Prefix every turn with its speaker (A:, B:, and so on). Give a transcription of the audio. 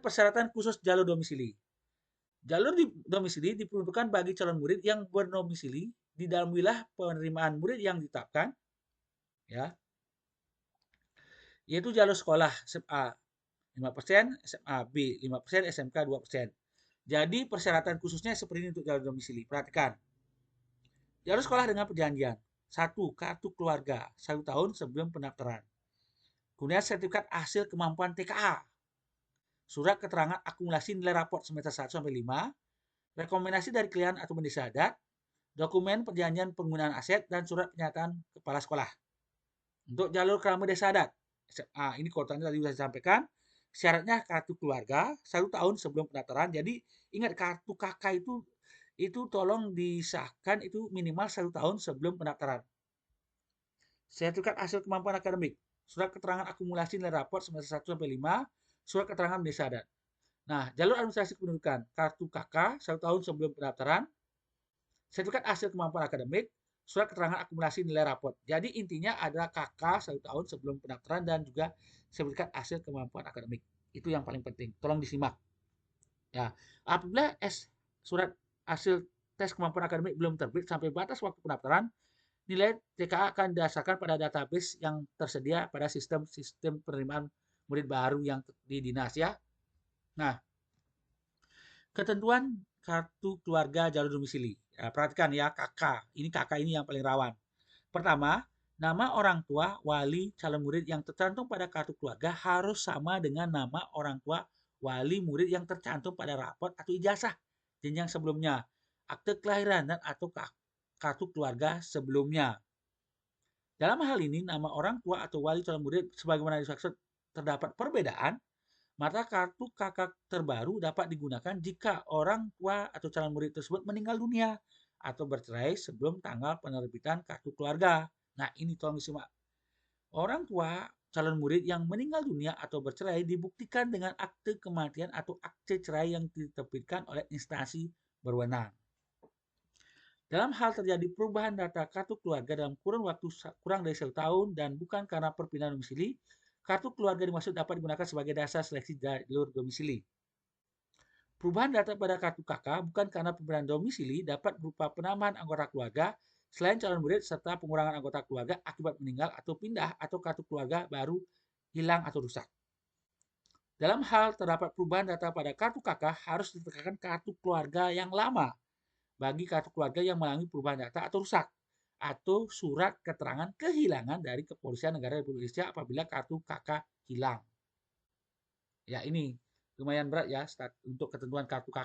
A: persyaratan khusus jalur domisili. Jalur domisili diperuntukkan bagi calon murid yang berdomisili di dalam wilayah penerimaan murid yang ditetapkan, ya, yaitu jalur sekolah SMA 5%, SMA B 5%, SMK 2%. Jadi persyaratan khususnya seperti ini untuk jalur domisili. Perhatikan. Jalur sekolah dengan perjanjian. 1. Kartu keluarga 1 tahun sebelum pendaftaran. Kemudian sertifikat hasil kemampuan TKA. Surat keterangan akumulasi nilai raport semester 1 sampai 5. Rekomendasi dari klien atau pendesa adat. Dokumen perjanjian penggunaan aset dan surat pernyataan kepala sekolah. Untuk jalur kerama desa adat. SMA ini kotanya tadi sudah disampaikan. Syaratnya kartu keluarga 1 tahun sebelum pendaftaran. Jadi ingat kartu KK itu tolong disahkan itu minimal 1 tahun sebelum pendaftaran. Sertifikat hasil kemampuan akademik, surat keterangan akumulasi nilai raport semester 1 sampai 5, surat keterangan desa adat. Nah, jalur administrasi kependudukan, kartu KK 1 tahun sebelum pendaftaran, sertifikat hasil kemampuan akademik, surat keterangan akumulasi nilai raport. Jadi intinya adalah KK 1 tahun sebelum pendaftaran dan juga sertifikat hasil kemampuan akademik. Itu yang paling penting. Tolong disimak. Ya, apabila surat hasil tes kemampuan akademik belum terbit sampai batas waktu pendaftaran, nilai TKA akan didasarkan pada database yang tersedia pada sistem penerimaan murid baru yang di dinas, ya. Nah, ketentuan kartu keluarga jalur domisili. Ya, perhatikan ya, KK ini yang paling rawan. Pertama, nama orang tua wali calon murid yang tercantum pada kartu keluarga harus sama dengan nama orang tua wali murid yang tercantum pada raport atau ijazah jenjang sebelumnya, akte kelahiran dan atau kartu keluarga sebelumnya. Dalam hal ini, nama orang tua atau wali calon murid sebagaimana dimaksud terdapat perbedaan, maka kartu KK terbaru dapat digunakan jika orang tua atau calon murid tersebut meninggal dunia atau bercerai sebelum tanggal penerbitan kartu keluarga. Nah, ini tolong disimak. Orang tua calon murid yang meninggal dunia atau bercerai dibuktikan dengan akte kematian atau akte cerai yang diterbitkan oleh instansi berwenang. Dalam hal terjadi perubahan data kartu keluarga dalam kurun waktu kurang dari 1 tahun dan bukan karena perpindahan domisili, kartu keluarga dimaksud dapat digunakan sebagai dasar seleksi jalur domisili. Perubahan data pada kartu KK bukan karena perpindahan domisili dapat berupa penambahan anggota keluarga selain calon murid serta pengurangan anggota keluarga akibat meninggal atau pindah atau kartu keluarga baru hilang atau rusak. Dalam hal terdapat perubahan data pada kartu KK harus ditekankan kartu keluarga yang lama bagi kartu keluarga yang mengalami perubahan data atau rusak atau surat keterangan kehilangan dari Kepolisian Negara Republik Indonesia apabila kartu KK hilang. Ya, ini lumayan berat ya untuk ketentuan kartu KK.